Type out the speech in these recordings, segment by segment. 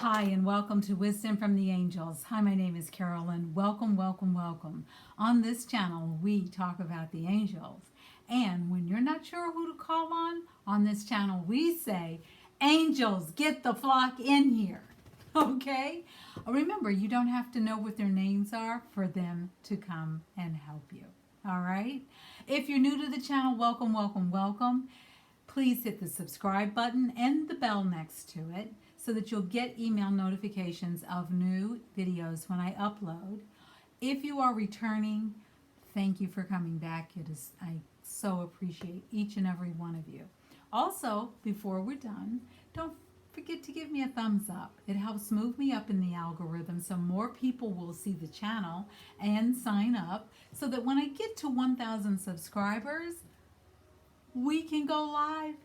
Hi, and welcome to Wisdom from the Angels. Hi, my name is Carolyn. Welcome, welcome, welcome. On this channel, we talk about the angels. And when you're not sure who to call on this channel, we say, Angels, get the flock in here. Okay? Remember, you don't have to know what their names are for them to come and help you. All right? If you're new to the channel, welcome, welcome, welcome. Please hit the subscribe button and the bell next to it so that you'll get email notifications of new videos when I upload. If you are returning, thank you for coming back. I so appreciate each and every one of you. Also, before we're done, don't forget to give me a thumbs up. It helps move me up in the algorithm so more people will see the channel and sign up so that when I get to 1,000 subscribers, we can go live.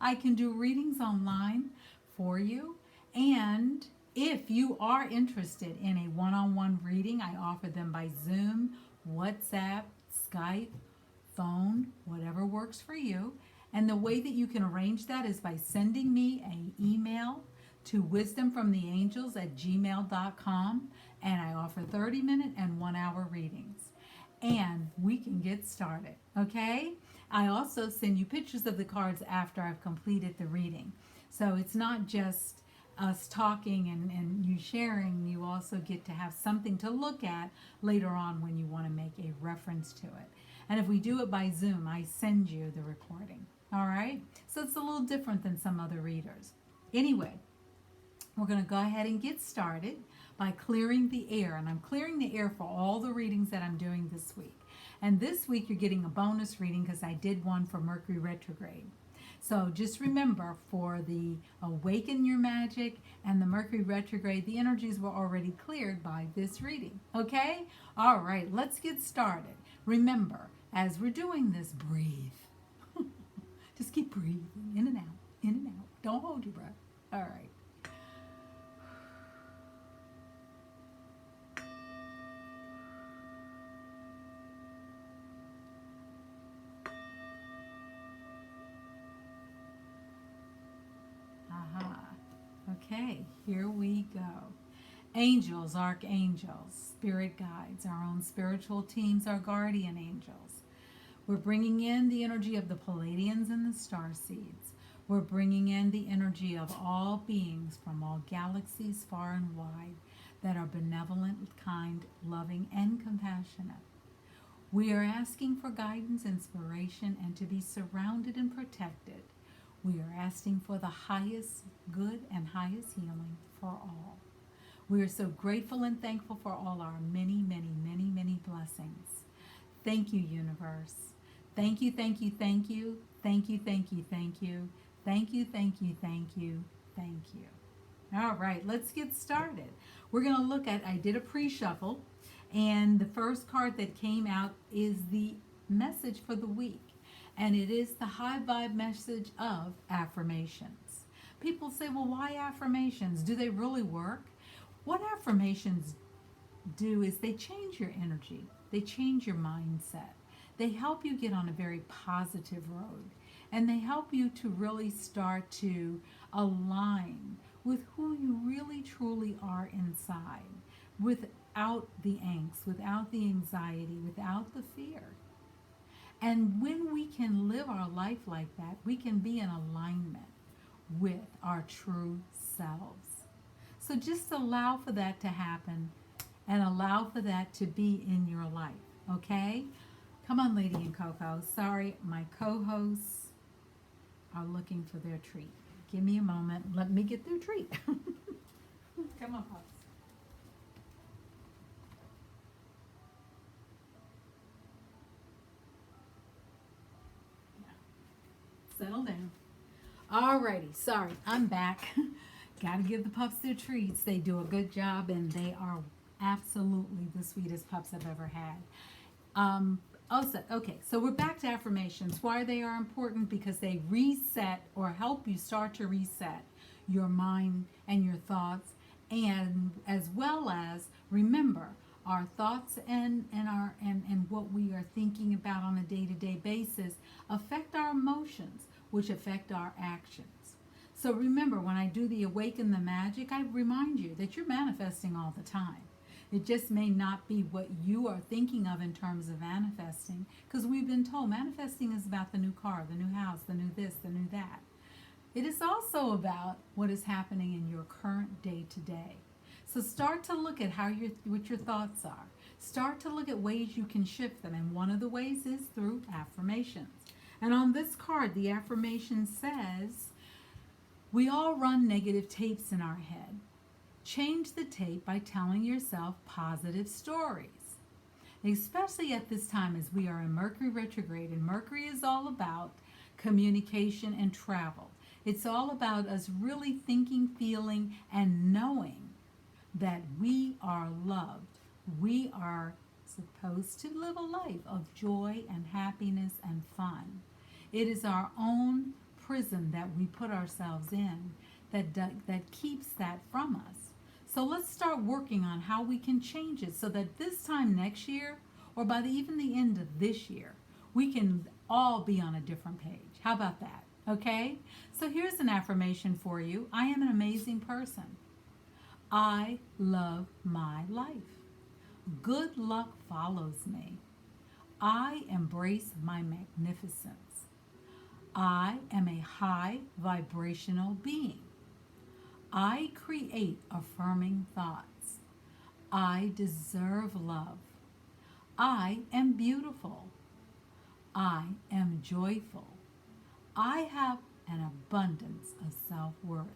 I can do readings online for you. And if you are interested in a one-on-one reading, I offer them by Zoom, WhatsApp, Skype, phone, whatever works for you. And the way that you can arrange that is by sending me an email to wisdomfromtheangels@gmail.com, and I offer 30-minute and 1-hour readings. And we can get started, okay? I also send you pictures of the cards after I've completed the reading. So it's not just us talking and you sharing, you also get to have something to look at later on when you want to make a reference to it. And if we do it by Zoom, I send you the recording, all right? So it's a little different than some other readers. Anyway, we're going to go ahead and get started by clearing the air. And I'm clearing the air for all the readings that I'm doing this week. And this week you're getting a bonus reading because I did one for Mercury retrograde. So just remember, for the Awaken Your Magic and the Mercury retrograde, the energies were already cleared by this reading. Okay? All right, let's get started. Remember, as we're doing this, breathe. Just keep breathing in and out, in and out. Don't hold your breath. All right. Aha. Okay, here we go. Angels, archangels, spirit guides, our own spiritual teams, our guardian angels. We're bringing in the energy of the Palladians and the star seeds. We're bringing in the energy of all beings from all galaxies far and wide that are benevolent, kind, loving, and compassionate. We are asking for guidance, inspiration, and to be surrounded and protected. We are asking for the highest good and highest healing for all. We are so grateful and thankful for all our many, many, many, many blessings. Thank you, universe. Thank you, thank you, thank you. Thank you, thank you, thank you. Thank you, thank you, thank you, thank you. All right, let's get started. We're going to look at, I did a pre-shuffle, and the first card that came out is the message for the week. And it is the high vibe message of affirmations. People say, well, why affirmations? Do they really work? What affirmations do is they change your energy. They change your mindset. They help you get on a very positive road. And they help you to really start to align with who you really truly are inside, without the angst, without the anxiety, without the fear. And when we can live our life like that, we can be in alignment with our true selves. So just allow for that to happen and allow for that to be in your life, okay? Come on, Lady and Coco. Sorry, my co-hosts are looking for their treat. Give me a moment. Let me get their treat. Come on, Pops. Settle down. Alrighty, sorry, I'm back. Gotta give the pups their treats. They do a good job and they are absolutely the sweetest pups I've ever had. Okay, so we're back to affirmations. Why they are important? Because they reset or help you start to reset your mind and your thoughts, and as well as remember our thoughts and what we are thinking about on a day-to-day basis affect our emotions, which affect our actions. So remember, when I do the Awaken the Magic, I remind you that you're manifesting all the time. It just may not be what you are thinking of in terms of manifesting, because we've been told manifesting is about the new car, the new house, the new this, the new that. It is also about what is happening in your current day to day. So start to look at what your thoughts are. Start to look at ways you can shift them, and one of the ways is through affirmations. And on this card, the affirmation says, we all run negative tapes in our head. Change the tape by telling yourself positive stories. Especially at this time as we are in Mercury retrograde, and Mercury is all about communication and travel. It's all about us really thinking, feeling, and knowing that we are loved. We are supposed to live a life of joy and happiness and fun. It is our own prison that we put ourselves in that keeps that from us. So let's start working on how we can change it so that this time next year, or by even the end of this year, we can all be on a different page. How about that? Okay? So here's an affirmation for you. I am an amazing person. I love my life. Good luck follows me. I embrace my magnificence. I am a high vibrational being. I create affirming thoughts. I deserve love. I am beautiful. I am joyful. I have an abundance of self-worth.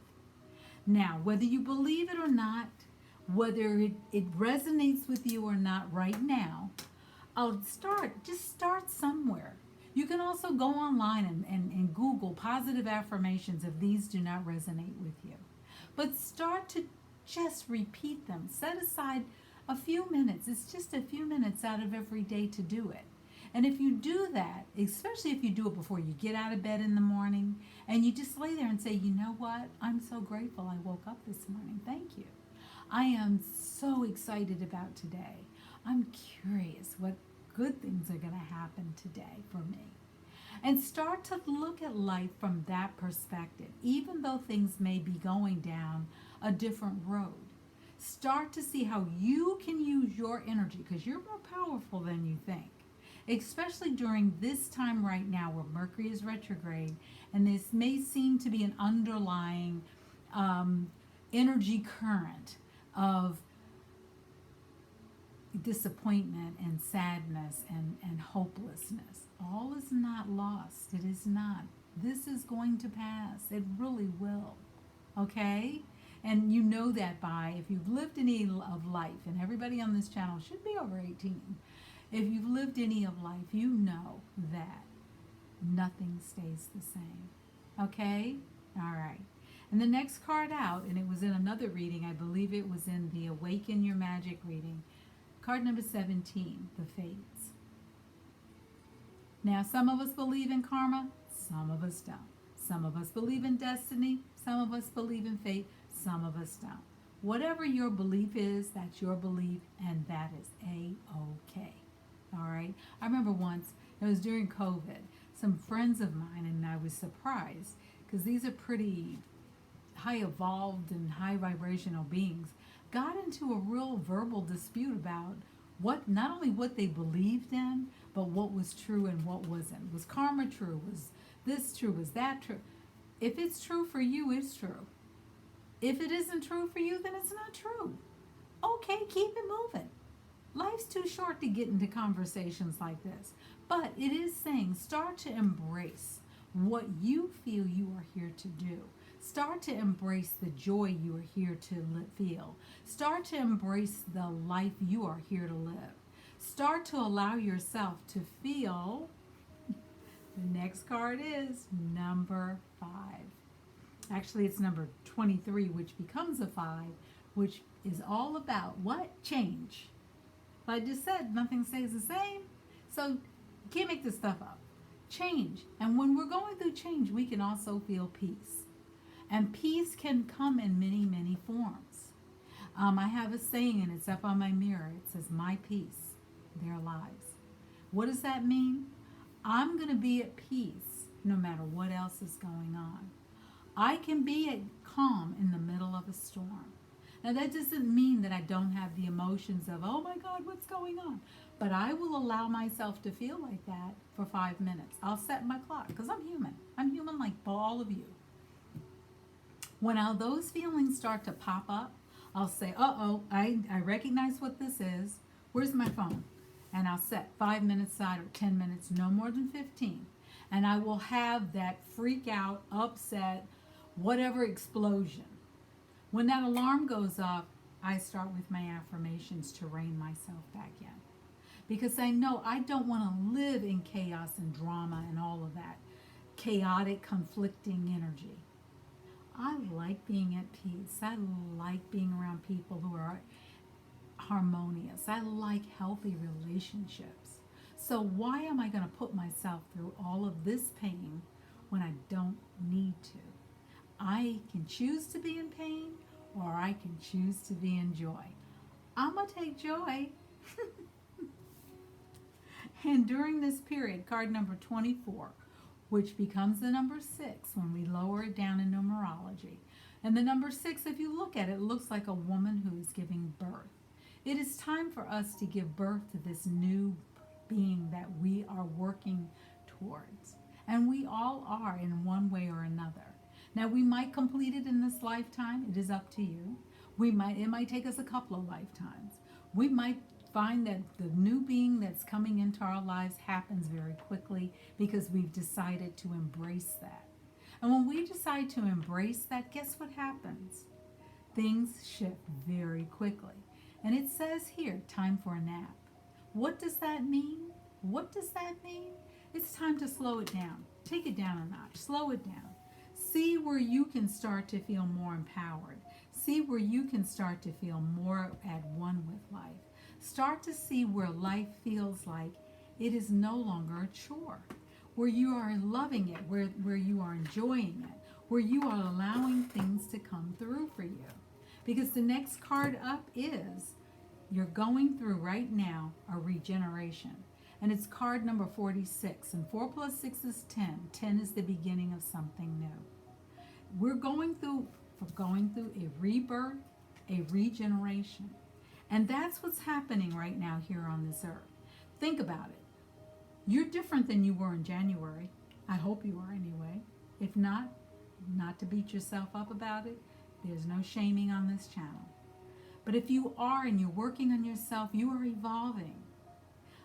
Now, whether you believe it or not, whether it resonates with you or not right now, just start somewhere. You can also go online and Google positive affirmations if these do not resonate with you. But start to just repeat them. Set aside a few minutes. It's just a few minutes out of every day to do it. And if you do that, especially if you do it before you get out of bed in the morning, and you just lay there and say, you know what? I'm so grateful I woke up this morning. Thank you. I am so excited about today. I'm curious what good things are going to happen today for me. And start to look at life from that perspective, even though things may be going down a different road. Start to see how you can use your energy, because you're more powerful than you think. Especially during this time right now where Mercury is retrograde, and this may seem to be an underlying energy current of disappointment and sadness and hopelessness. All is not lost. It is not. This is going to pass. It really will. Okay? And you know that by, if you've lived any of life, and everybody on this channel should be over 18, if you've lived any of life, you know that nothing stays the same. Okay? All right. And the next card out, and it was in another reading, I believe it was in the Awaken Your Magic reading, card number 17, the Fates. Now, some of us believe in karma, some of us don't. Some of us believe in destiny, some of us believe in fate, some of us don't. Whatever your belief is, that's your belief, and that is A-OK. All right? I remember once, it was during COVID, some friends of mine, and I was surprised, because these are pretty high evolved and high vibrational beings, got into a real verbal dispute about what, not only what they believed in, but what was true and what wasn't. Was karma true? Was this true? Was that true? If it's true for you, it's true. If it isn't true for you, then it's not true. Okay, keep it moving. Life's too short to get into conversations like this. But it is saying start to embrace what you feel you are here to do. Start to embrace the joy you are here to feel. Start to embrace the life you are here to live. Start to allow yourself to feel. The next card is number 5. Actually, it's number 23, which becomes a 5, which is all about what? Change. Like I just said, nothing stays the same. So you can't make this stuff up. Change. And when we're going through change, we can also feel peace. And peace can come in many, many forms. I have a saying, and it's up on my mirror. It says, my peace, their lives. What does that mean? I'm going to be at peace no matter what else is going on. I can be at calm in the middle of a storm. Now, that doesn't mean that I don't have the emotions of, oh my God, what's going on? But I will allow myself to feel like that for 5 minutes. I'll set my clock because I'm human. I'm human like all of you. When those feelings start to pop up, I'll say, uh-oh, I recognize what this is. Where's my phone? And I'll set 5 minutes aside or 10 minutes, no more than 15. And I will have that freak out, upset, whatever explosion. When that alarm goes off, I start with my affirmations to rein myself back in. Because I know I don't want to live in chaos and drama and all of that chaotic, conflicting energy. I like being at peace. I like being around people who are harmonious. I like healthy relationships. So why am I going to put myself through all of this pain when I don't need to? I can choose to be in pain or I can choose to be in joy. I'm going to take joy. And during this period, card number 24, which becomes the number 6 when we lower it down in numerology. And the number 6, if you look at it, looks like a woman who is giving birth. It is time for us to give birth to this new being that we are working towards. And we all are in one way or another. Now, we might complete it in this lifetime. It is up to you. It might take us a couple of lifetimes. We might find that the new being that's coming into our lives happens very quickly because we've decided to embrace that. And when we decide to embrace that, guess what happens? Things shift very quickly. And it says here, time for a nap. What does that mean? What does that mean? It's time to slow it down. Take it down a notch. Slow it down. See where you can start to feel more empowered. See where you can start to feel more at one with life. Start to see where life feels like it is no longer a chore, where you are loving it, where you are enjoying it, where you are allowing things to come through for you. Because the next card up is you're going through right now a regeneration. And it's card number 46. And 4 plus 6 is 10. 10 is the beginning of something new. We're going through a rebirth, a regeneration. And that's what's happening right now here on this earth. Think about it. You're different than you were in January. I hope you are anyway. If not to beat yourself up about it. There's no shaming on this channel. But if you are and you're working on yourself, you are evolving.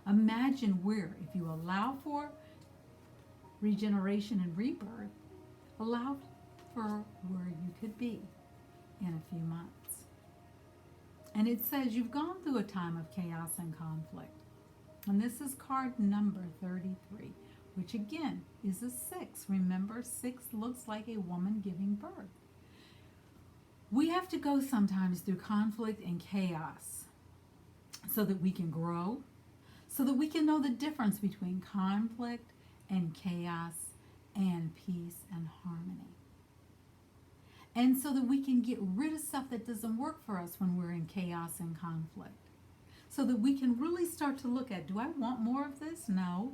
Imagine where, if you allow for regeneration and rebirth, allow for where you could be in a few months. And it says you've gone through a time of chaos and conflict. And this is card number 33, which again is a 6. Remember, 6 looks like a woman giving birth. We have to go sometimes through conflict and chaos so that we can grow, so that we can know the difference between conflict and chaos and peace and harmony. And so that we can get rid of stuff that doesn't work for us when we're in chaos and conflict. So that we can really start to look at, do I want more of this? No.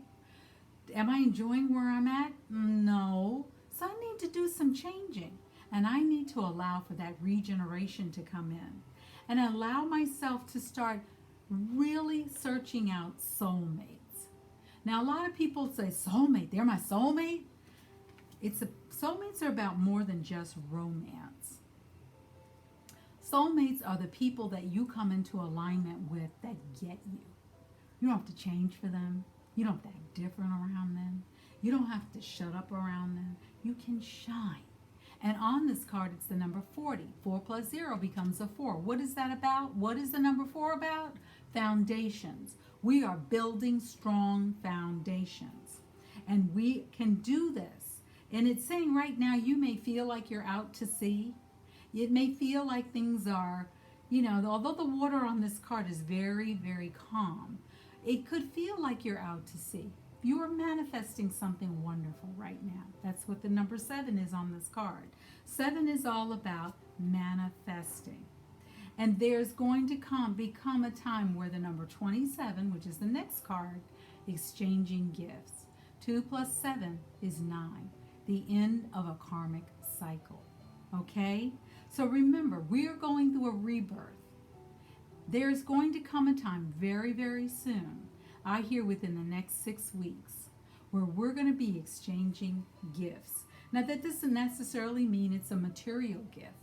Am I enjoying where I'm at? No. So I need to do some changing. And I need to allow for that regeneration to come in. And allow myself to start really searching out soulmates. Now, a lot of people say, soulmate, they're my soulmate. Soulmates are about more than just romance. Soulmates are the people that you come into alignment with that get you. You don't have to change for them. You don't have to act different around them. You don't have to shut up around them. You can shine. And on this card, it's the number 40. 4 plus 0 becomes a 4. What is that about? What is the number 4 about? Foundations. We are building strong foundations. And we can do this. And it's saying right now, you may feel like you're out to sea. It may feel like things are, although the water on this card is very, very calm, it could feel like you're out to sea. You are manifesting something wonderful right now. That's what the number 7 is on this card. 7 is all about manifesting. And there's going to become a time where the number 27, which is the next card, exchanging gifts. 2 plus 7 is 9. The end of a karmic cycle. Okay? So remember, we are going through a rebirth. There's going to come a time very, very soon, I hear within the next 6 weeks, where we're going to be exchanging gifts. Now, that doesn't necessarily mean it's a material gift.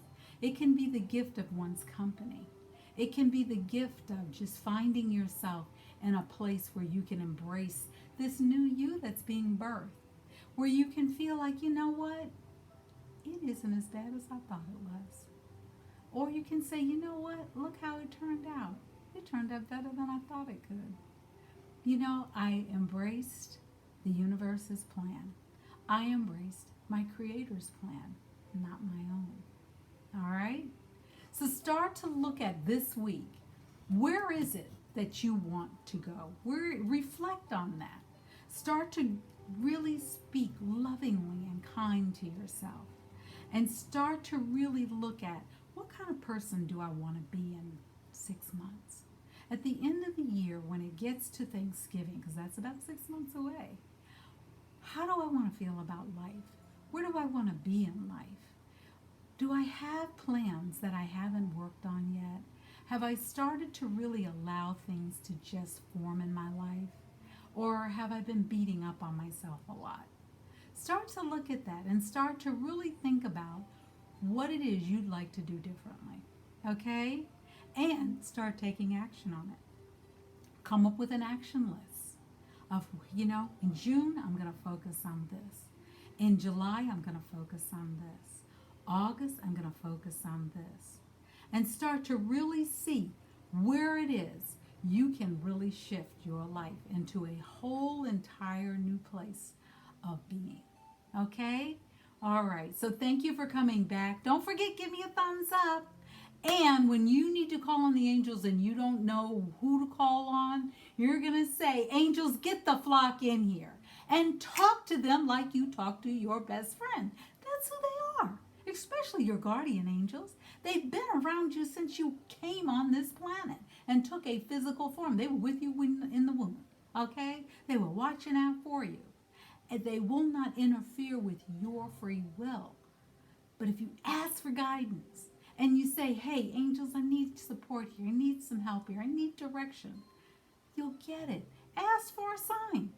It can be the gift of one's company. It can be the gift of just finding yourself in a place where you can embrace this new you that's being birthed, where you can feel like, you know what? It isn't as bad as I thought it was. Or you can say, you know what? Look how it turned out. It turned out better than I thought it could. You know, I embraced the universe's plan. I embraced my Creator's plan, not my own. All right? So start to look at this week. Where is it that you want to go? Reflect on that. Start to really speak lovingly and kind to yourself. And start to really look at, what kind of person do I want to be in 6 months? At the end of the year, when it gets to Thanksgiving, because that's about 6 months away, how do I want to feel about life? Where do I want to be in life? Do I have plans that I haven't worked on yet? Have I started to really allow things to just form in my life? Or have I been beating up on myself a lot? Start to look at that and start to really think about what it is you'd like to do differently. Okay? And start taking action on it. Come up with an action list of, in June, I'm going to focus on this. In July, I'm going to focus on this. August, I'm going to focus on this. And start to really see where it is you can really shift your life into a whole entire new place of being. Okay? All right. So thank you for coming back. Don't forget, give me a thumbs up. And when you need to call on the angels and you don't know who to call on, you're going to say, angels, get the flock in here. And talk to them like you talk to your best friend. That's who they are. Especially your guardian angels. They've been around you since you came on this planet and took a physical form. They were with you in the womb. Okay? They were watching out for you. And they will not interfere with your free will. But if you ask for guidance and you say, hey, angels, I need support here. I need some help here. I need direction. You'll get it. Ask for a sign.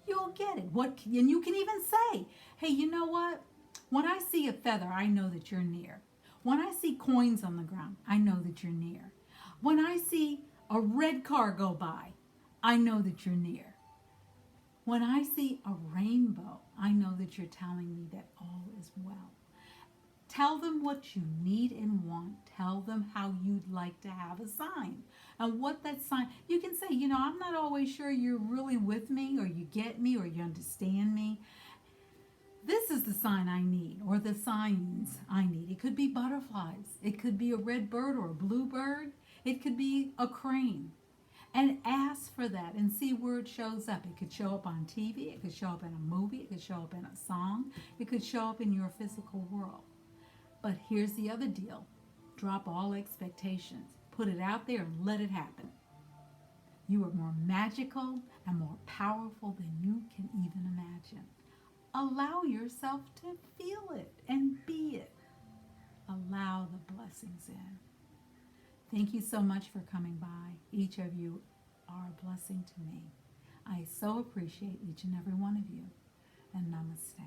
You'll get it. And you can even say, hey, you know what? When I see a feather, I know that you're near. When I see coins on the ground, I know that you're near. When I see a red car go by, I know that you're near. When I see a rainbow, I know that you're telling me that all is well. Tell them what you need and want. Tell them how you'd like to have a sign. And what that sign, you can say, I'm not always sure you're really with me or you get me or you understand me. This is the sign I need, or the signs I need. It could be butterflies. It could be a red bird or a blue bird. It could be a crane. And ask for that and see where it shows up. It could show up on TV. It could show up in a movie. It could show up in a song. It could show up in your physical world. But here's the other deal. Drop all expectations. Put it out there and let it happen. You are more magical and more powerful than you can even imagine. Allow yourself to feel it and be it. Allow the blessings in. Thank you so much for coming by. Each of you are a blessing to me. I so appreciate each and every one of you. And namaste.